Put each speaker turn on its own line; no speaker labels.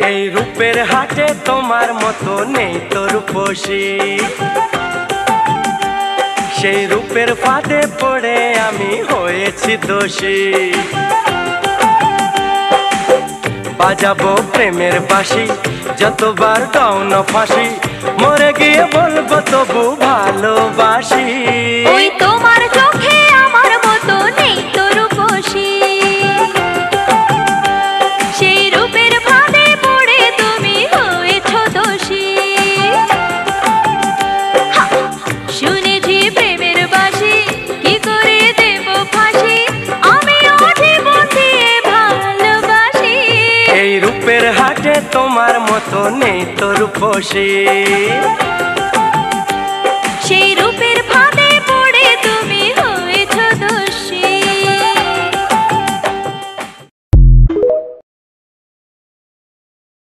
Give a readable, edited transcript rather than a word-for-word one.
এই রূপের হাটে তোমার মতো নেই তো রূপসী, সেই রূপের ফাঁদে পড়ে আমি হয়েছি দোষী। বাজাবো প্রেমের বাঁশি, যতবার দাও না ফাঁসি, মরে গিয়ে বলবো তবু ভালোবাসি।
ওই তোমার চোখে আমার মতো নেই তো রূপসী, সেই রূপের ফাঁদে পড়ে তুমি হয়েছো দোষী। শুনেছি প্রেমের বাঁশি, কি করে দেব ফাঁসি, আমিও জীবন দিয়ে ভালোবাসি।
এই রূপের হাটে তোমার মতো নেই তো রূপসী,
সেই রূপের